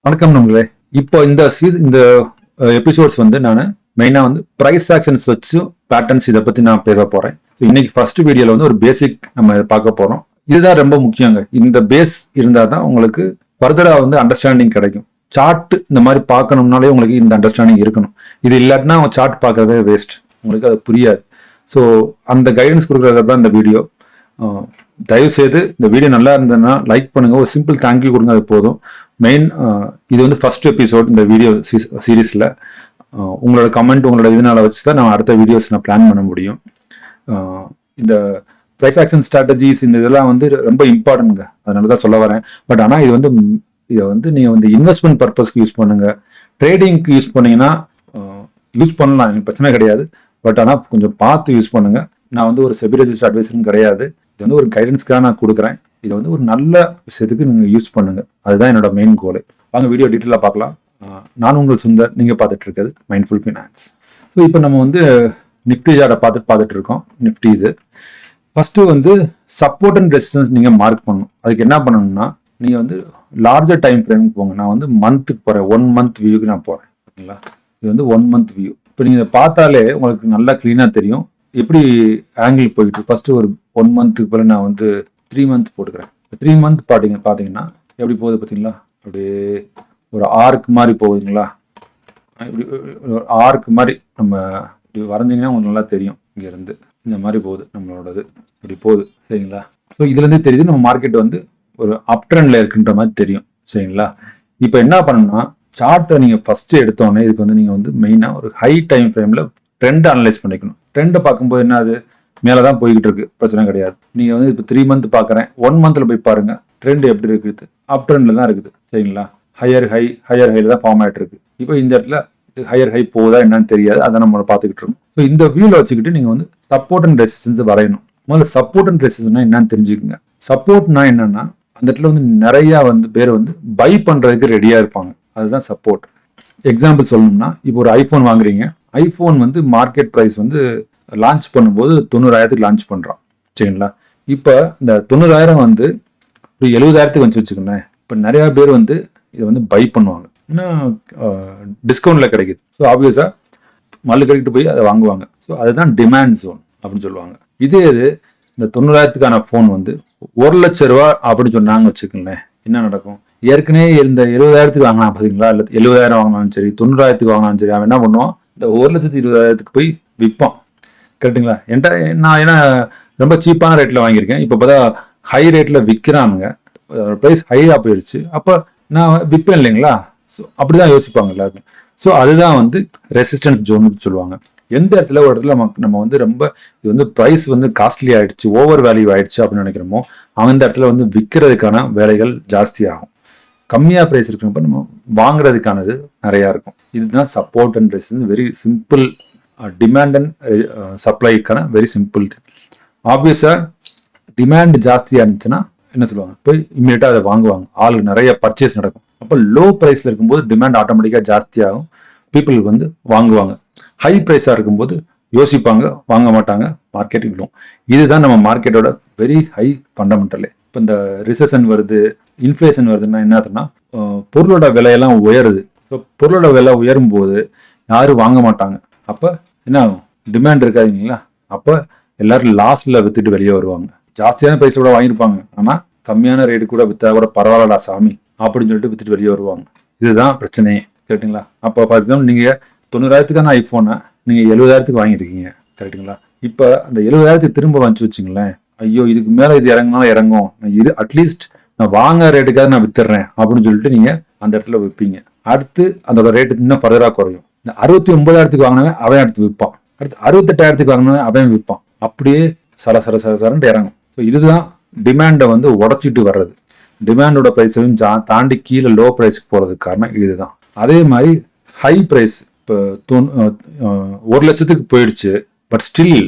வணக்கம் நண்பர்களே. இப்போ இந்த எபிசோட்ஸ் வந்து நான் மெயினா வந்து பிரைஸ் ஆக்ஷன்ஸ் வச்சு பேட்டர்ன்ஸ் இதை பத்தி நான் பேச போறேன். இன்னைக்கு ஃபர்ஸ்ட் வீடியோல வந்து ஒரு பேசிக் நம்ம பார்க்க போறோம். இதுதான் ரொம்ப முக்கியங்க. இந்த பேஸ் இருந்தா தான் உங்களுக்கு ஃபர்தரா வந்து அண்டர்ஸ்டாண்டிங் கிடைக்கும். சார்ட் இந்த மாதிரி பார்க்கணும்னாலே உங்களுக்கு இந்த அண்டர்ஸ்டாண்டிங் இருக்கணும். இது இல்லாட்டினா அவங்க சார்ட் பார்க்கறதே வேஸ்ட், உங்களுக்கு அது புரியாது. ஸோ அந்த கைடன்ஸ் கொடுக்கறது தான் இந்த வீடியோ. தயவு செய்து இந்த வீடியோ நல்லா இருந்ததுன்னா லைக் பண்ணுங்க, ஒரு சிம்பிள் தேங்க்யூ கொடுங்க, அது போதும். மெயின் இது வந்து ஃபர்ஸ்ட் எபிசோட் இந்த வீடியோ சீரீஸ்ல. உங்களோட கமெண்ட் உங்களோட இதனால வச்சு தான் நான் அடுத்த வீடியோஸ் நான் பிளான் பண்ண முடியும். இந்த ப்ரைஸ் ஆக்ஷன் ஸ்ட்ராட்டஜிஸ் இந்த இதெல்லாம் வந்து ரொம்ப இம்பார்ட்டன்ட்ங்க, அதனால தான் சொல்ல வரேன். பட் ஆனால் இதை வந்து நீங்கள் வந்து இன்வெஸ்ட்மெண்ட் பர்பஸ்க்கு யூஸ் பண்ணுங்க. ட்ரேடிங்க்கு யூஸ் பண்ணீங்கன்னா யூஸ் பண்ணலாம், எனக்கு பிரச்சனை கிடையாது. பட் ஆனால் கொஞ்சம் பார்த்து யூஸ் பண்ணுங்க. நான் வந்து ஒரு செபி ரெஜிஸ்டர்ட் அட்வைசரும் கிடையாது. இது வந்து ஒரு கைடன்ஸ்க்காக நான் கொடுக்குறேன். இதை வந்து ஒரு நல்ல விஷயத்துக்கு நீங்கள் யூஸ் பண்ணுங்க, அதுதான் என்னோட மெயின் கோல். வாங்க வீடியோ டீட்டெயிலாக பார்க்கலாம். நான் உங்கள் சுந்தர், நீங்கள் பார்த்துட்டு இருக்கிறது மைண்ட்ஃபுல் ஃபினான்ஸ். ஸோ இப்போ நம்ம வந்து நிஃப்டி சார்ட்டை பார்த்துட்டு இருக்கோம். நிஃப்டி இது ஃபர்ஸ்ட்டு வந்து சப்போர்ட் அண்ட் ரெசிஸ்டன்ஸ் நீங்கள் மார்க் பண்ணணும். அதுக்கு என்ன பண்ணணும்னா நீங்கள் வந்து லார்ஜர் டைம் ஃப்ரேமுக்கு போங்க. நான் வந்து மந்த்துக்கு போகிறேன், 1 month வியூக்கு நான் போகிறேன். ஓகேங்களா, இது வந்து 1 month வியூ. இப்போ நீங்கள் பார்த்தாலே உங்களுக்கு நல்லா க்ளீனாக தெரியும் எப்படி ஆங்கிள் போயிட்டு. ஃபர்ஸ்ட்டு ஒரு 1 monthக்கு பிறகு நான் வந்து 3 month போட்டுக்கிறேன். 3 month பார்த்தீங்கன்னா எப்படி போகுது பார்த்தீங்களா, அப்படியே ஒரு ஆர்க் மாதிரி போகுதுங்களா. இப்படி ஒரு ஆர்க் மாதிரி நம்ம இப்படி வரைஞ்சிங்கன்னா உங்களுக்கு நல்லா தெரியும். இங்கேருந்து இந்த மாதிரி போகுது நம்மளோடது, இப்படி போகுது. சரிங்களா, ஸோ இதுலேருந்தே தெரியுது நம்ம மார்க்கெட் வந்து ஒரு அப் ட்ரெண்டில் இருக்குன்ற மாதிரி தெரியும். சரிங்களா, இப்போ என்ன பண்ணணும்னா சார்ட்டை நீங்கள் ஃபஸ்ட்டு எடுத்தோடனே இதுக்கு வந்து நீங்கள் வந்து மெயினாக ஒரு ஹை டைம் ஃப்ரேமில் ட்ரெண்ட் அனலைஸ் பண்ணிக்கணும். ட்ரெண்டை பார்க்கும்போது என்ன, அது மேலே தான் போய்கிட்டு இருக்கு, பிரச்சனை கிடையாது. நீங்கள் வந்து இப்போ 3 month பார்க்குறேன், 1 monthல போய் பாருங்க ட்ரெண்ட் எப்படி இருக்குது, அப் ட்ரெண்டில் தான் இருக்குது. சரிங்களா, ஹையர் ஹையில் தான் ஃபார்ம் ஆகிட்டு இருக்கு. இப்போ இந்த இடத்துல இது ஹையர் ஹை போகுதா என்னன்னு தெரியாது, அதை நம்ம பார்த்துக்கிட்டு இருக்கோம். ஸோ இந்த வியூவில் வச்சுக்கிட்டு நீங்கள் வந்து சப்போர்ட் அண்ட் ரெசிஸ்டன்ஸ் வரையணும். முதல்ல சப்போர்ட் அண்ட் ரெசிஸ்டன்ஸ்னா என்னன்னு தெரிஞ்சுக்கோங்க. சப்போர்ட்னா என்னன்னா அந்த இடத்துல வந்து நிறைய வந்து பேர் வந்து பை பண்றதுக்கு ரெடியா இருப்பாங்க, அதுதான் சப்போர்ட். எக்ஸாம்பிள் சொல்லணும்னா இப்போ ஒரு ஐஃபோன் வாங்குறீங்க. ஐஃபோன் வந்து மார்க்கெட் ப்ரைஸ் வந்து லான்ச் பண்ணும்போது 90,000க்கு லான்ச் பண்ணுறான். சரிங்களா, இப்போ இந்த 90,000 வந்து ஒரு 70,000க்கு வந்து வச்சுக்கோங்களேன். இப்போ நிறையா பேர் வந்து இதை வந்து பை பண்ணுவாங்க, ஏன்னா டிஸ்கவுண்ட்ல கிடைக்குது. ஸோ ஆப்வியஸாக மல்லு கட்டிட்டு போய் அதை வாங்குவாங்க. ஸோ அதுதான் டிமாண்ட் ஜோன் அப்படின்னு சொல்லுவாங்க. இதே இது இந்த 90,000க்கான ஃபோன் வந்து 1,00,000 ரூபா அப்படின்னு சொன்னாங்க வச்சுக்கோங்களேன், என்ன நடக்கும்? ஏற்கனவே இந்த 70,000க்கு வாங்கினா பார்த்தீங்களா, இல்லை 70,000 வாங்கினாலும் சரி 90,000க்கு வாங்கினாலும் சரி, அவன் என்ன பண்ணுவான், இந்த 1,20,000க்கு போய் விற்பான். கரெக்டுங்களா, நான் ஏன்னா ரொம்ப சீப்பான ரேட்ல வாங்கியிருக்கேன். இப்போ பார்த்தா ஹை ரேட்ல விற்கிறானுங்க, ப்ரைஸ் ஹையாக போயிடுச்சு, அப்போ நான் விற்பேன் இல்லைங்களா. ஸோ அப்படிதான் யோசிப்பாங்க எல்லாருமே. ஸோ அதுதான் வந்து ரெசிஸ்டன்ஸ் ஜோன் சொல்லுவாங்க. எந்த இடத்துல ஒரு இடத்துல நம்ம வந்து ரொம்ப இது வந்து ப்ரைஸ் வந்து காஸ்ட்லி ஆயிடுச்சு, ஓவர் வேல்யூ ஆயிடுச்சு அப்படின்னு நினைக்கிறோமோ, அந்த இடத்துல வந்து விற்கிறதுக்கான வேலைகள் ஜாஸ்தி ஆகும். கம்மியாக ப்ரைஸ் இருக்கிறப்ப நம்ம வாங்குறதுக்கானது நிறையா இருக்கும். இதுதான் support and resistance. Very simple. Demand and சப்ளைக்கான வெரி சிம்பிள் திங். ஆப்வியஸாக டிமாண்ட் ஜாஸ்தியாக இருந்துச்சுன்னா என்ன சொல்லுவாங்க, போய் இம்மீடியட்டாக அதை வாங்குவாங்க, ஆளுக்கு நிறைய பர்ச்சேஸ் நடக்கும். அப்போ லோ ப்ரைஸில் இருக்கும்போது டிமாண்ட் ஆட்டோமேட்டிக்காக ஜாஸ்தியாகும், பீப்புள் வந்து வாங்குவாங்க. ஹை ப்ரைஸாக இருக்கும்போது யோசிப்பாங்க, வாங்க மாட்டாங்க, மார்க்கெட் விழும். இதுதான் நம்ம மார்க்கெட்டோட வெரி ஹை ஃபண்டமெண்டலே. இப்போ இந்த ரிசெஷன் வருது, இன்ஃப்ளேஷன் வருதுன்னா என்ன ஆகுதுன்னா பொருளோட விலையெல்லாம் உயருது. ஸோ பொருளோட விலை உயரும் போது யாரும் வாங்க மாட்டாங்க. அப்போ என்ன ஆகும், டிமாண்ட் இருக்காது இல்லைங்களா. அப்போ எல்லாரும் லாஸ்ட்ல வித்துட்டு வெளியே வருவாங்க. ஜாஸ்தியான பிரைஸ்ல கூட வாங்கியிருப்பாங்க, ஆனால் கம்மியான ரேட்டு கூட வித்தா கூட பரவாயில்லடா சாமி அப்படின்னு சொல்லிட்டு வித்துட்டு வெளியே வருவாங்க. இதுதான் பிரச்சனையே. கரெக்டுங்களா. அப்போ ஃபார் எக்ஸாம்பிள் நீங்கள் 90,000க்கான ஐஃபோனை நீங்கள் 70,000க்கு வாங்கியிருக்கீங்க. கரெக்டுங்களா. இப்போ அந்த 70,000க்கு திரும்ப வந்துச்சு வச்சுங்களேன், ஐயோ இதுக்கு மேலே இது இறங்கினாலும் இறங்கும், இது அட்லீஸ்ட் நான் வாங்க ரேட்டுக்காக நான் வித்துடுறேன் அப்படின்னு சொல்லிட்டு நீங்கள் அந்த இடத்துல விற்பீங்க. அடுத்து அதோட ரேட்டு இன்னும் ஃபர்தராக குறையும். இந்த 69,000க்கு வாங்கினவன் அவன் எடுத்து விற்பான், அடுத்து 68,000க்கு வாங்கினவன் அவன் விற்பான், அப்படியே சரண்டு இறங்கும். ஸோ இதுதான் டிமாண்டை வந்து உடச்சிட்டு வர்றது. டிமாண்டோட ப்ரைஸையும் தாண்டி கீழே லோ ப்ரைஸ்க்கு போகிறதுக்கு காரணம் இதுதான். அதே மாதிரி ஹை ப்ரைஸ் இப்போ 1,00,000க்கு போயிடுச்சு, பட் ஸ்டில்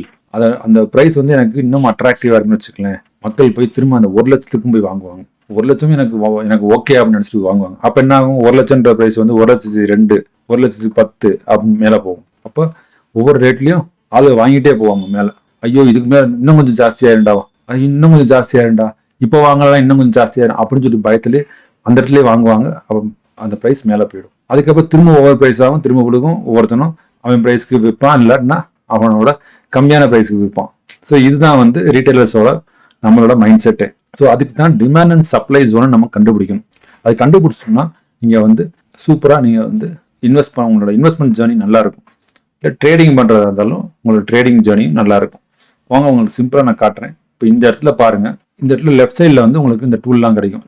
அந்த ப்ரைஸ் வந்து எனக்கு இன்னும் அட்ராக்டிவாக இருக்குன்னு வச்சுக்கலேன். மக்கள் போய் திரும்ப அந்த 1,00,000க்கும் போய் வாங்குவாங்க. 1,00,000 எனக்கு ஓகே அப்படின்னு நினச்சிட்டு வாங்குவாங்க. அப்போ என்ன ஆகும், 1,00,000ன்ற ப்ரைஸ் வந்து 1,02,000, 1,10,000 அப்படின்னு மேலே போகும். அப்போ ஒவ்வொரு ரேட்லையும் ஆளு வாங்கிட்டே போவாங்க மேலே. ஐயோ இதுக்கு மேலே இன்னும் கொஞ்சம் ஜாஸ்தியாயிருண்டா, இன்னும் கொஞ்சம் ஜாஸ்தியாயிருண்டா, இப்போ வாங்கலாம் இன்னும் கொஞ்சம் ஜாஸ்தியாயிரும் அப்படின்னு சொல்லி பயத்துலேயே அந்த இடத்துலயே வாங்குவாங்க. அப்போ அந்த ப்ரைஸ் மேலே போயிடும். அதுக்கப்புறம் திரும்ப ஓவர் ப்ரைஸ் ஆகும், திரும்ப விழுகும். ஒவ்வொருத்தனும் அவன் ப்ரைஸ்க்கு விற்பான், இல்லைன்னா அவனோட கம்மியான ப்ரைஸ்க்கு விற்பான். ஸோ இதுதான் வந்து ரீட்டைலர்ஸோட நம்மளோட மைண்ட் செட்டு. ஸோ அதுக்கு தான் டிமாண்ட் அண்ட் சப்ளை ஜோனை நம்ம கண்டுபிடிக்கணும். அது கண்டுபிடிச்சோம்னா நீங்கள் வந்து சூப்பராக நீங்கள் வந்து உங்களோட இன்வெஸ்ட்மெண்ட் ஜேர்னி நல்லா இருக்கும். இல்லை ட்ரேடிங் பண்ணுறதா இருந்தாலும் உங்களோட ட்ரேடிங் ஜேர்னியும் நல்லா இருக்கும். வாங்க உங்களுக்கு சிம்பிளாக நான் காட்டுறேன். இப்போ இந்த இடத்துல பாருங்க, இந்த இடத்துல லெஃப்ட் சைடில் வந்து உங்களுக்கு இந்த டூல்லாம் கிடைக்கும்.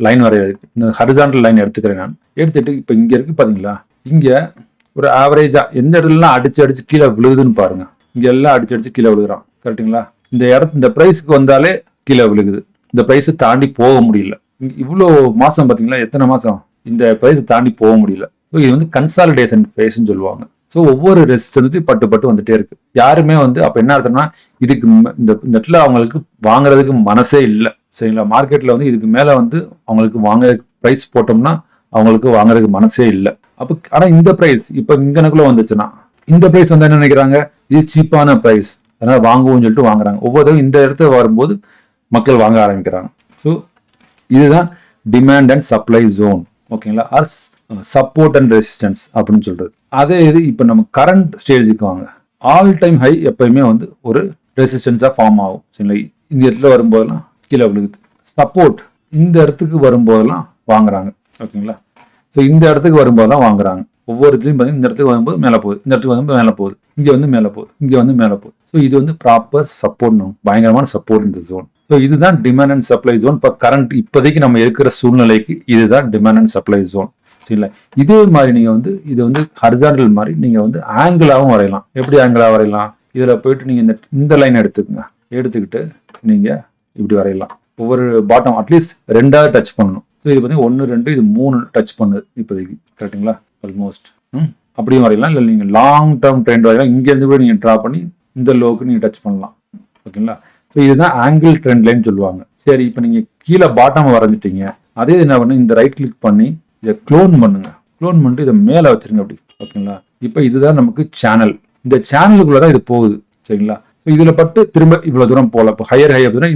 லைன் வரையிறதுக்கு இந்த ஹரிசாண்டல் லைன் எடுத்துக்கிறேன். நான் எடுத்துட்டு இப்போ இங்கே இருக்கு பார்த்தீங்களா, இங்கே ஒரு ஆவரேஜா எந்த இடத்துலலாம் அடிச்சு கீழே விழுகுதுன்னு பாருங்க. இங்க எல்லாம் அடிச்சு கீழே விழுகிறான். கரெக்டுங்களா? இந்த ப்ரைஸ்க்கு வந்தாலே கீழே விழுகுது. இந்த ப்ரைஸை தாண்டி போக முடியல. இவ்வளோ மாசம் பார்த்தீங்களா, எத்தனை மாசம் இந்த ப்ரைஸை தாண்டி போக முடியல. ஸோ இது வந்து கன்சாலிடேஷன் ஃபேஸ்ன்னு சொல்லுவாங்க. ஸோ ஒவ்வொரு ரெசிஸ்டன்ஸையும் பட்டு வந்துட்டே இருக்கு. யாருமே வந்து அப்போ என்ன அர்த்தம்னா, இதுக்கு இந்த இடத்துல அவங்களுக்கு வாங்குறதுக்கு மனசே இல்லை. சரிங்களா? மார்க்கெட்ல வந்து இதுக்கு மேல வந்து அவங்களுக்கு வாங்க ப்ரைஸ் போட்டோம்னா அவங்களுக்கு வாங்குறதுக்கு மனசே இல்லை. அப்போ ஆனா இந்த ப்ரைஸ் இப்போ இங்கனக்குள்ள வந்துச்சுன்னா, இந்த ப்ரைஸ் வந்து என்ன நினைக்கிறாங்க, இது சீப்பான ப்ரைஸ், அதனால வாங்குவோம்னு சொல்லிட்டு வாங்குறாங்க. ஒவ்வொருத்தரும் இந்த இடத்துல வரும்போது மக்கள் வாங்க ஆரம்பிக்கிறாங்க. ஸோ இதுதான் டிமாண்ட் அண்ட் சப்ளை ஜோன். ஓகேங்களா? ஆர் சப்போர்ட் அண்ட் ரெசிஸ்டன்ஸ் அப்படின்னு சொல்றது. அதே இது இப்போ நம்ம கரண்ட் ஸ்டேஜுக்கு வாங்க. ஆல் டைம் ஹை எப்பயுமே வந்து ஒரு ரெசிஸ்டன்ஸா ஃபார்ம் ஆகும். சரிங்களா? இந்த இடத்துல வரும்போதெல்லாம் கீழே விழுகுது. சப்போர்ட் இந்த இடத்துக்கு வரும்போதெல்லாம் வாங்குறாங்க. ஓகேங்களா? ஸோ இந்த இடத்துக்கு வரும்போதெல்லாம் வாங்குறாங்க. ஒவ்வொரு இதுலையும் பார்த்தீங்கன்னா இந்த இடத்துக்கு வரும்போது மேலே போகுது, இந்த இடத்துக்கு வரும்போது மேலே போகுது, இங்கே வந்து மேலே போகுது, இங்கே வந்து மேலே போகுது. ஸோ இது வந்து ப்ராப்பர் சப்போர்ட், பயங்கரமான சப்போர்ட் இந்த ஜோன். ஸோ இதுதான் டிமாண்ட் அண்ட் சப்ளை ஜோன். இப்போ கரண்ட் இப்போதைக்கு நம்ம இருக்கிற சூழ்நிலைக்கு இதுதான் டிமாண்ட் அண்ட் சப்ளை ஜோன். சரிங்களா? இதே மாதிரி நீங்க வந்து இது வந்து ஹரிசாண்டல் மாதிரி நீங்க வந்து ஆங்கிளாவும் வரையலாம். எப்படி ஆங்கிளா வரையலாம்? இதுல போயிட்டு நீங்க இந்த லைன் எடுத்துக்கிட்டு நீங்க இப்படி வரையலாம். ஒவ்வொரு பாட்டம் அட்லீஸ்ட் 2 டச் பண்ணணும். ஸோ இது பார்த்தீங்கன்னா 1, 2 இது 3 டச் பண்ணுது இப்போதைக்கு. கரெக்டுங்களா? ஆல்மோஸ்ட் அப்படியும் வரையலாம். இல்லை நீங்க லாங் டேர்ம் ட்ரெண்ட் வரையலாம். இங்க இருந்து கூட நீங்க ட்ரா பண்ணி இந்த லோவுக்கு நீங்க டச் பண்ணலாம். ஓகேங்களா? ஸோ இதுதான் ஆங்கிள் ட்ரெண்ட் லைன் சொல்லுவாங்க. சரி, இப்போ நீங்க கீழே பாட்டம் வரைஞ்சிட்டீங்க. அதே என்ன பண்ணு, இந்த ரைட் கிளிக் பண்ணி இதை க்ளோன் பண்ணுங்க. க்ளோன் பண்ணிட்டு இதை மேலே வச்சிருங்க அப்படி. ஓகேங்களா? இப்போ இதுதான் நமக்கு சேனல். இந்த சேனலுக்குள்ளதான் இது போகுது. சரிங்களா? ஸோ இதுல பட்டு திரும்ப இவ்வளவு தூரம் போகலாம். இப்போ ஹையர் அப்படின்னா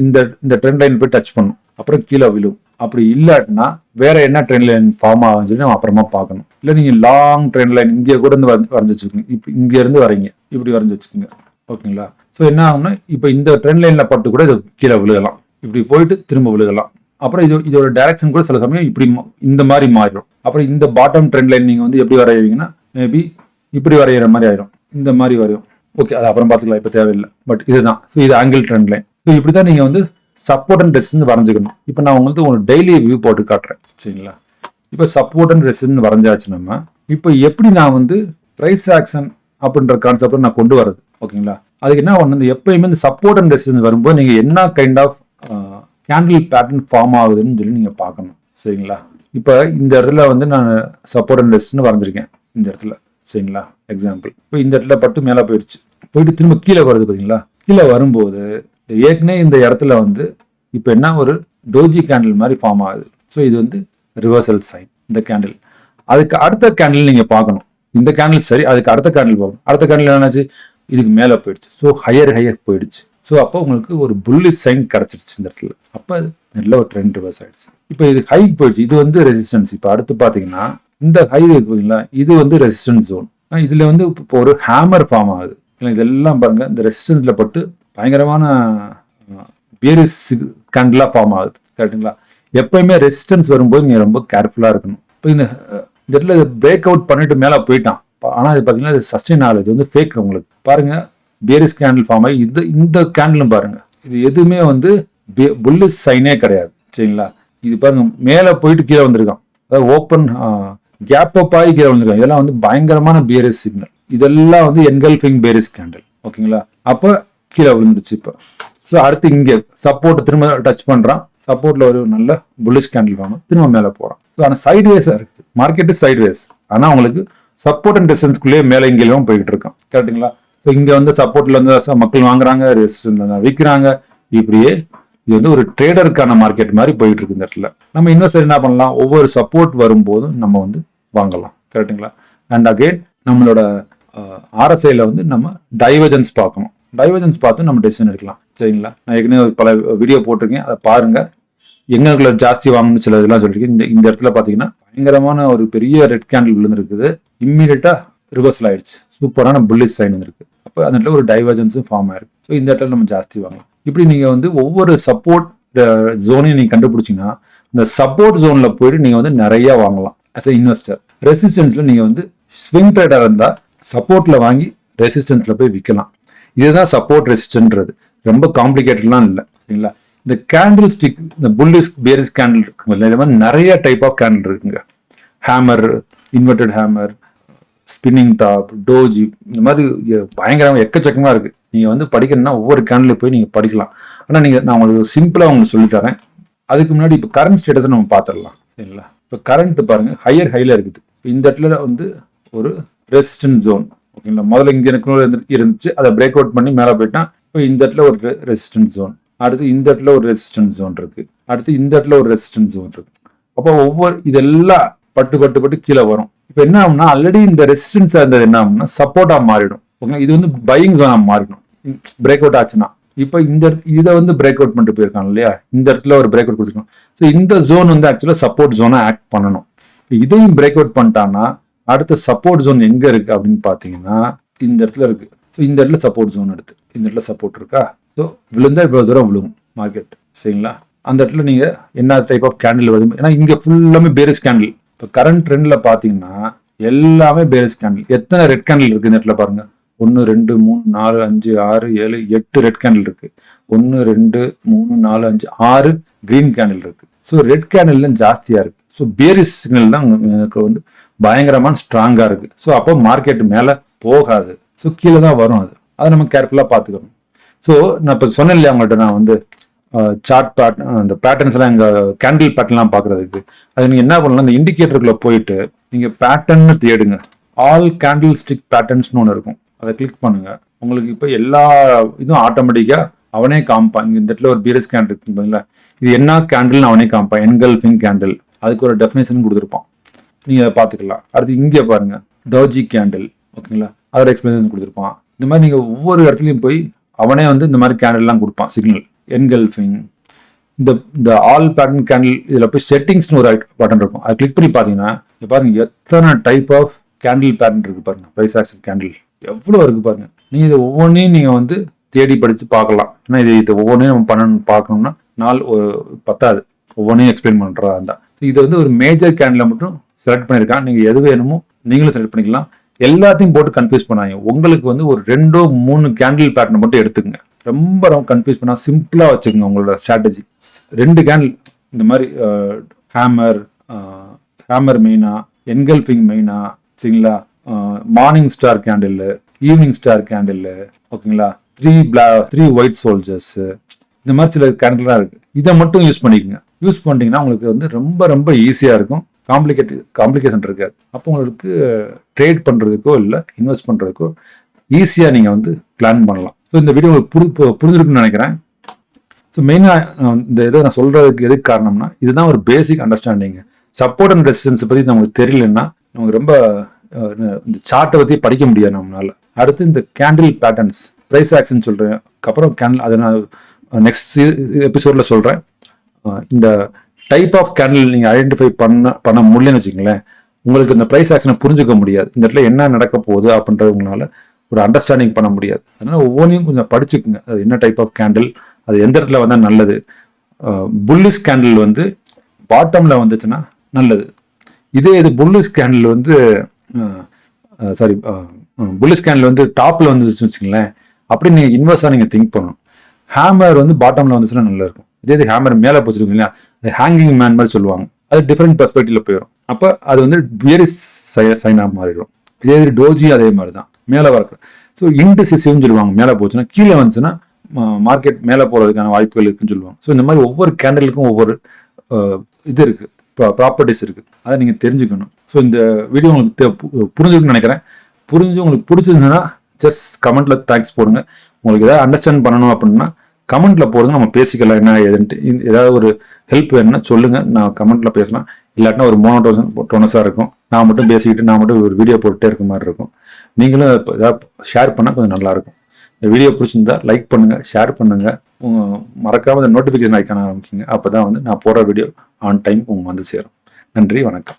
இந்த ட்ரெண்ட் லைன் போய் டச் பண்ணும், அப்புறம் கீழே விழும். அப்படி இல்லாட்டினா வேற என்ன ட்ரெண்ட் லைன் ஃபார்ம் ஆகும் சொல்லி நம்ம அப்புறமா பார்க்கணும். இல்லை நீங்க லாங் ட்ரெண்ட் லைன் இங்கே கூட இருந்து வரைஞ்சி வச்சுக்கோங்க. இப்போ இங்க இருந்து வரீங்க, இப்படி வரைஞ்சி வச்சுக்கோங்க. ஓகேங்களா? ஸோ என்ன ஆகும்னா, இப்போ இந்த ட்ரெண்ட் லைன்ல பட்டு கூட இது கீழே விழுகலாம், இப்படி போயிட்டு திரும்ப விழுகலாம். அப்புறம் இதோட டைரக்ஷன் கூட சில சமயம் இப்படி இந்த மாதிரி மாறிடும். அப்புறம் இந்த பாட்டம் ட்ரெண்ட் லைன் நீங்க வந்து எப்படி வரைவீங்கன்னா, மேபி இப்படி வரைகிற மாதிரி ஆயிடும், இந்த மாதிரி வரையும். ஓகே, அது அப்புறம் பார்த்துக்கலாம், இப்போ தேவையில்லை. பட் இதுதான். ஸோ இது ஆங்கிள் ட்ரெண்ட் லைன். ஸோ இப்படிதான் நீங்க வந்து சப்போர்ட் அண்ட் ரெசிஸ்டன்ஸ் வரைஞ்சிக்கணும். இப்போ நான் உங்களுக்கு ஒரு டெய்லி வியூ போட்டு காட்டுறேன். சரிங்களா? இப்போ சப்போர்ட் அண்ட் ரெசிஸ்டன்ஸ் வரைஞ்சாச்சு நம்ம. இப்போ எப்படி நான் வந்து பிரைஸ் ஆக்ஷன் அப்படின்ற கான்செப்ட் நான் கொண்டு வரது. ஓகேங்களா? அதுக்கு என்ன ஒன்று, எப்பயுமே இந்த சப்போர்ட் அண்ட் ரெசிஸ்டன்ஸ் வரும்போது நீங்க என்ன kind of candle pattern form ஆகுதுன்னு சொல்லி நீங்க பார்க்கணும். சரிங்களா? இப்போ இந்த இடத்துல வந்து நான் சப்போர்ட் அண்ட் ரெசிஸ்டன்ஸ் வரைஞ்சிருக்கேன் இந்த இடத்துல. சரிங்களா? எக்ஸாம்பிள், இப்போ இந்த இடத்துல பட்டு மேலே போயிட்டு திரும்ப கீழே வருது பார்த்தீங்களா? கீழே வரும்போது ஏற்கனவே இந்த இடத்துல வந்து இப்போ என்ன ஒரு டோஜி கேண்டில் மாதிரி ஃபார்ம் ஆகுது. ஸோ இது வந்து ரிவர்சல் சைன். இந்த கேண்டில் அதுக்கு அடுத்த கேண்டில் நீங்க பார்க்கணும். இந்த கேண்டில் சரி, அதுக்கு அடுத்த கேண்டில் பார்க்கணும். அடுத்த கேண்டில் என்னாச்சு, இதுக்கு மேலே போயிடுச்சு. ஸோ ஹையர் போயிடுச்சு. ஸோ அப்போ உங்களுக்கு ஒரு புல்லிஷ் சைன் கிடைச்சிருச்சு இந்த இடத்துல. அப்போ நல்ல ஒரு ட்ரெண்ட் ரிவர்ஸ் ஆயிடுச்சு. இப்போ இது ஹை போயிடுச்சு, இது வந்து ரெசிஸ்டன்ஸ். இப்போ அடுத்து பார்த்தீங்கன்னா இந்த ஹை இருக்குங்களா, இது வந்து ரெசிஸ்டன்ஸ் ஜோன். இதுல வந்து இப்போ ஒரு ஹேமர் ஃபார்ம் ஆகுது. இதெல்லாம் பாருங்க, இந்த ரெசிஸ்டன்ஸ்ல பட்டு பயங்கரமான பேரிஷ் கேண்டிலா ஃபார்ம் ஆகுது. கரெக்டுங்களா? எப்பயுமே ரெசிஸ்டன்ஸ் வரும்போது நீங்க ரொம்ப கேர்ஃபுல்லா இருக்கணும். இப்போ இந்த இடத்துல பிரேக் அவுட் பண்ணிட்டு மேலே போயிட்டான். ஆனால் இது பார்த்தீங்கன்னா இது சஸ்டெயின் ஆகுது. இது வந்து ஃபேக். உங்களுக்கு பாருங்க, பேரிஷ் கேண்டில் ஃபார்ம் ஆகி இந்த கேண்டிலும் பாருங்க, இது எதுவுமே வந்து புல்லிஷ் சைனே கிடையாது. சரிங்களா? இது பாருங்க, மேலே போயிட்டு கீழே வந்திருக்கான். அதாவது ஓப்பன் கேப் அப் ஆகி கீழே வந்திருக்கான். இதெல்லாம் வந்து பயங்கரமான பேரிஷ் சிக்னல். இதெல்லாம் வந்து என்கல்ஃபிங் பேரிஷ் கேண்டில். ஓகேங்களா? அப்போ கீழே விழுந்துருச்சு. இப்போ ஸோ அடுத்து இங்கே சப்போர்ட் திரும்ப டச் பண்றான். சப்போர்ட்ல ஒரு நல்ல புல்லிஷ் கேண்டில் ஃபார்ம், திரும்ப மேலே போறான். ஸோ ஆனால் சைட்வேஸா இருக்குது. Market sideways. ஆனால் உங்களுக்கு சப்போர்ட் அண்ட் ரெசிஸ்டன்ஸ்குள்ளேயே மேலே இங்கேயும் போயிட்டு இருக்கான். கரெக்டுங்களா? ஸோ இங்க வந்து சப்போர்ட்ல இருந்து மக்கள் வாங்குறாங்க, ரெசிஸ்டன்ஸ் விற்கிறாங்க. இப்படியே இது வந்து ஒரு ட்ரேடருக்கான மார்க்கெட் மாதிரி போயிட்டு இருக்கு இந்த இடத்துல. நம்ம இன்வெஸ்டர் என்ன பண்ணலாம், ஒவ்வொரு சப்போர்ட் வரும்போதும் நம்ம வந்து வாங்கலாம். கரெக்டுங்களா? அண்ட் அகைன் நம்மளோட RSIல வந்து நம்ம டைவர்ஜன்ஸ் பார்க்கணும். டைவர்ஜன்ஸ் பார்த்து நம்ம டெசிஷன் எடுக்கலாம். சரிங்களா? நான் ஏற்கனவே பல வீடியோ போட்டிருக்கேன், அதை பாருங்க. எங்களுக்குள்ள ஜாஸ்தி வாங்கணும்னு சில இதெல்லாம் சொல்லியிருக்கேன். இந்த இடத்துல பார்த்தீங்கன்னா பயங்கரமான ஒரு பெரிய ரெட் கேண்டில் விழுந்திருக்குது. இம்மீடியட்டா ரிவர்சல் ஆயிடுச்சு. சூப்பரான புல்லிஷ் சைன் வந்திருக்கு. அப்போ அந்த இடத்துல ஒரு டைவர்ஜன்ஸும் ஃபார்ம் ஆயிருக்கு. ஸோ இந்த இடத்துல நம்ம ஜாஸ்தி வாங்கலாம். இப்படி நீங்க வந்து ஒவ்வொரு சப்போர்ட் ஜோனையும் நீங்க கண்டுபிடிச்சீங்கன்னா இந்த சப்போர்ட் ஜோன்ல போயிட்டு நீங்க வந்து நிறைய வாங்கலாம் அஸ் எ இன்வெஸ்டர். ரெசிஸ்டன்ஸ்ல நீங்க வந்து ஸ்விங் ட்ரேடர் இருந்தா சப்போர்ட்ல வாங்கி ரெசிஸ்டன்ஸ்ல போய் விற்கலாம். இதுதான் சப்போர்ட் ரெசிஸ்டன்ட்றது. ரொம்ப காம்ப்ளிகேட்டட்லாம் இல்லை, சரிங்களா? இந்த கேண்டில் ஸ்டிக், இந்த புல்லிஷ் பேரிஷ் கேண்டில் இருக்குங்க, இந்த மாதிரி நிறைய டைப் ஆஃப் கேண்டில் இருக்குங்க. Hammer, inverted hammer, spinning top, doji, இந்த மாதிரி பயங்கரமா எக்கச்சக்கமா இருக்கு. நீங்க வந்து படிக்கணும்னா ஒவ்வொரு கேண்டில் போய் நீங்க படிக்கலாம். ஆனா நான் உங்களுக்கு சிம்பிளா உங்களுக்கு சொல்லித்தரேன். அதுக்கு முன்னாடி இப்போ கரண்ட் ஸ்டேட்டஸை நம்ம பார்த்துடலாம், சரிங்களா? இப்போ கரண்ட் பாருங்க ஹையர் ஹைல இருக்குது. இந்த இடத்துல வந்து ஒரு ரெசிஸ்டன்ஸ் ஜோன், ஓகேங்களா? முதல்ல இங்க இருந்துச்சு, அதை பிரேக் அவுட் பண்ணி மேலே போயிட்டான். இப்போ இந்த இடத்துல ஒரு ரெசிஸ்டன்ஸ் ஜோன், அடுத்து இந்த இடத்துல ஒரு ரெசிஸ்டன்ஸ் ஜோன் இருக்கு, அடுத்து இந்த இடத்துல ஒரு ரெசிஸ்டன்ஸ் ஜோன் இருக்கு. அப்போ ஒவ்வொரு இதெல்லாம் பட்டு கீழே வரும். இப்போ என்ன ஆகும்னா ஆல்ரெடி இந்த ரெசிஸ்டன்ஸ் இருந்தது என்ன ஆகும்னா சப்போர்ட்டா மாறிடும், ஓகேங்களா? இது வந்து பையிங் ஜோனா மாறிடும் பிரேக் அவுட் ஆச்சுன்னா. இப்போ இந்த இதை வந்து பிரேக் அவுட் பண்ணிட்டு போயிருக்காங்க இல்லையா, இந்த இடத்துல ஒரு பிரேக் அவுட் கொடுத்துருக்கோம். ஸோ இந்த ஜோன் வந்து ஆக்சுவலா சப்போர்ட் ஜோனா ஆக்ட் பண்ணணும். இதையும் பிரேக் அவுட் பண்ணிட்டான்னா அடுத்த சப்போர்ட் ஜோன் எங்க இருக்கு அப்படின்னு பாத்தீங்கன்னா இந்த இடத்துல இருக்கு. ஸோ இந்த இடத்துல சப்போர்ட் ஜோன் எடுத்து இந்த இடத்துல சப்போர்ட் இருக்கா. ஸோ விழுந்தா இவ்வளவு தூரம் விழுகும் மார்க்கெட், சரிங்களா? அந்த இடத்துல நீங்க என்ன டைப் ஆஃப் கேண்டில் வருது, ஏன்னா இங்க ஃபுல்லாமே பேரிஷ் கேண்டில். இப்போ கரண்ட் ட்ரெண்ட்ல பாத்தீங்கன்னா எல்லாமே பேரிஷ் கேண்டில். எத்தனை ரெட் கேண்டில் இருக்கு இந்த இடத்துல பாருங்க. 1 2 3 4 5 6 7 8 ரெட் கேண்டில் இருக்கு. 1 2 3 4 5 6 கிரீன் கேண்டில் இருக்கு. ஸோ ரெட் கேண்டில் தான் ஜாஸ்தியா இருக்கு. ஸோ பேரிஷ் சிக்னல் தான் எனக்கு வந்து பயங்கரமான ஸ்ட்ராங்கா இருக்கு. ஸோ அப்போ மார்க்கெட் மேல போகாது, ஸோ கீழே தான் வரும். அதை நம்ம கேர்ஃபுல்லா பார்த்துக்கணும். ஸோ நான் இப்போ சொன்னேன் இல்லையா உங்கள்கிட்ட, நான் வந்து சார்ட் பேட்டர்ன், அந்த பேட்டர்ன்ஸ் எல்லாம் எங்க கேண்டில் பேட்டர்ன்லாம் பார்க்கறதுக்கு அது நீங்க என்ன பண்ணலாம், இந்த இண்டிகேட்டருக்குள்ள போயிட்டு நீங்க பேட்டர்ன்னு தேடுங்க. ஆல் கேண்டில் ஸ்டிக் பேட்டர்ன்ஸ்னு ஒன்று இருக்கும், அதை கிளிக் பண்ணுங்க. உங்களுக்கு இப்போ எல்லா இதுவும் ஆட்டோமேட்டிக்கா அவனே காமிப்பான். இங்க இந்த இடத்துல ஒரு பீரிஷ் கேண்டில் இருக்கு பாத்தீங்களா, இது என்ன கேண்டில்னு அவனே காமிப்பான். என்கல்ஃபிங் கேண்டில், அதுக்கு ஒரு டெஃபினேஷன் கொடுத்துருப்பான், நீங்க அதை பார்த்துக்கலாம். அடுத்து இங்கே பாருங்க டோஜி கேண்டில், ஓகேங்களா? அதோட எக்ஸ்பிளனேஷன் கொடுத்துருப்பான். இந்த மாதிரி நீங்க ஒவ்வொரு இடத்துலையும் போய் அவனே வந்து இந்த மாதிரி கேண்டில் எல்லாம் கொடுப்பான், சிக்னல், என்கல்ஃபிங். இந்த ஆல் பேட்டர்ன் கேண்டில் இதுல போய் செட்டிங்ஸ்னு ஒரு பட்டன் இருக்கும், அதை கிளிக் பண்ணி பாத்தீங்கன்னா பாருங்க எத்தனை டைப் ஆஃப் கேண்டில் பேட்டர்ன் இருக்கு பாருங்க. பிரைஸ் ஆக்ஷன் கேண்டில் எவ்வளவு இருக்கு பாருங்க. நீங்க இது ஒவ்வொன்றையும் நீங்க வந்து தேடி படித்து பார்க்கலாம். ஏன்னா இது ஒவ்வொன்றையும் நம்ம பார்க்கணும்னா நாள் பத்தாது, ஒவ்வொன்றையும் எக்ஸ்பிளைன் பண்றதா இருந்தா. இது வந்து ஒரு மேஜர் கேண்டில் மட்டும் செலக்ட் பண்ணிருக்கான். நீங்க எது வேணுமோ நீங்களும் செலக்ட் பண்ணிக்கலாம். எல்லாத்தையும் போட்டு கன்ஃபியூஸ் பண்ணாங்க. உங்களுக்கு வந்து ஒரு 2 3 கேண்டில் பேட்டர்ன் மட்டும் எடுத்துக்கங்க. ரொம்ப கன்ஃபியூஸ் பண்ணா சிம்பிளா வச்சுக்கோங்க உங்களோட ஸ்ட்ராட்டஜி. 2 கேண்டில் இந்த மாதிரி ஹேமர் மெயினா, என்கல்ஃபிங் மெயினா, சரிங்களா? Morning star candle, evening star candle, ஓகேங்களா? 3 ஒயிட் சோல்ஜர்ஸ், இந்த மாதிரி சில கேண்டில்லாம் இருக்கு. இதை மட்டும் யூஸ் பண்ணிக்கோங்க. யூஸ் பண்ணிட்டீங்கன்னா உங்களுக்கு வந்து ரொம்ப ஈஸியா இருக்கும். காம்ப்ளிகேஷன் இருக்காது. அப்போ உங்களுக்கு ட்ரேட் பண்றதுக்கோ இல்லை இன்வெஸ்ட் பண்றதுக்கோ ஈஸியா நீங்க வந்து பிளான் பண்ணலாம். ஸோ இந்த வீடியோ உங்களுக்கு புரிஞ்சிருக்குன்னு நினைக்கிறேன். ஸோ மெயினா இந்த இதை நான் சொல்றதுக்கு எதுக்கு காரணம்னா இதுதான் ஒரு basic understanding. Support and resistance பத்தி நமக்கு தெரியலன்னா நமக்கு ரொம்ப இந்த சார்ட்டை பத்தி படிக்க முடியாது நம்மளால. அடுத்து இந்த கேண்டில் பேட்டர்ன்ஸ், பிரைஸ் ஆக்ஷன் சொல்றேன், அப்புறம் கேண்டில், அதை நான் நெக்ஸ்ட் எபிசோட்ல சொல்றேன். இந்த டைப் ஆஃப் கேண்டில் நீங்க ஐடென்டிஃபை பண்ண முடியலன்னு வச்சுக்கோங்களேன், உங்களுக்கு இந்த பிரைஸ் ஆக்ஷனை புரிஞ்சுக்க முடியாது. இந்த இடத்துல என்ன நடக்க போகுது அப்படின்றது உங்களால ஒரு அண்டர்ஸ்டாண்டிங் பண்ண முடியாது. அதனால ஒவ்வொன்றையும் கொஞ்சம் படிச்சுக்குங்க. அது என்ன டைப் ஆஃப் கேண்டில், அது எந்த இடத்துல வந்தா நல்லது. புல்லிஷ் கேண்டில் வந்து பாட்டம்ல வந்துச்சுன்னா நல்லது. இது புல்லிஷ் கேண்டில் வந்து புல்லிஷ் கேண்டில் வந்து டாப்ல வந்துச்சுன்னு வச்சுக்கோங்களேன், அப்படி நீங்க இன்வெஸ்டா நீங்க திங்க் பண்ணணும். ஹேமர் வந்து பாட்டம்ல வந்துச்சுன்னா நல்லா இருக்கும். இதே ஹேமர் மேலே போச்சிருக்கோம் இல்லையா, ஹேங்கிங் மேன் மாதிரி சொல்லுவாங்க, அது டிஃப்ரெண்ட் பெர்ஸ்பெக்டிவ்ல போயிடும். அப்போ அது வந்து பேரிஷ் சைனா மாறிடும். இதே டோஜி அதே மாதிரி தான் மேலே வரக்கூடாது. ஸோ இன்டிசிசிவ்னு சொல்லுவாங்க, மேலே போச்சுன்னா. கீழே வந்துச்சுன்னா மார்க்கெட் மேலே போறதுக்கான வாய்ப்புகள் இருக்குன்னு சொல்லுவாங்க. ஸோ இந்த மாதிரி ஒவ்வொரு கேண்டலுக்கும் ஒவ்வொரு இது இருக்கு, ப்ராப்பர்ட்டிஸ் இருக்கு, அதை நீங்க தெரிஞ்சுக்கணும். ஸோ இந்த வீடியோ உங்களுக்கு புரிஞ்சுக்கணும்னு நினைக்கிறேன். உங்களுக்கு பிடிச்சிருந்ததுன்னா ஜஸ்ட் கமெண்ட்ல தேங்க்ஸ் போடுங்க. உங்களுக்கு ஏதாவது அண்டர்ஸ்டாண்ட் பண்ணணும் அப்படின்னா கமெண்ட்ல போடுங்க, நம்ம பேசிக்கலாம். என்ன ஏதுன்ட்டு ஏதாவது ஒரு ஹெல்ப் வேணும்னா சொல்லுங்க, நான் கமெண்ட்ல பேசலாம். இல்லாட்டினா ஒரு மோனோட்டோனஸா இருக்கும், நான் மட்டும் பேசிக்கிட்டு நான் மட்டும் ஒரு வீடியோ போட்டுட்டே இருக்க மாதிரி இருக்கும். நீங்களும் ஏதாவது ஷேர் பண்ணால் கொஞ்சம் நல்லா இருக்கும். இந்த வீடியோ பிடிச்சிருந்தா லைக் பண்ணுங்க, ஷேர் பண்ணுங்க, மறக்காம இந்த நோட்டிஃபிகேஷன் ஐக்கான அமைக்கிங்க. அப்பதான் வந்து நான் போடுற வீடியோ ஆன் டைம் உங்களுக்கு வந்து சேரும். நன்றி, வணக்கம்.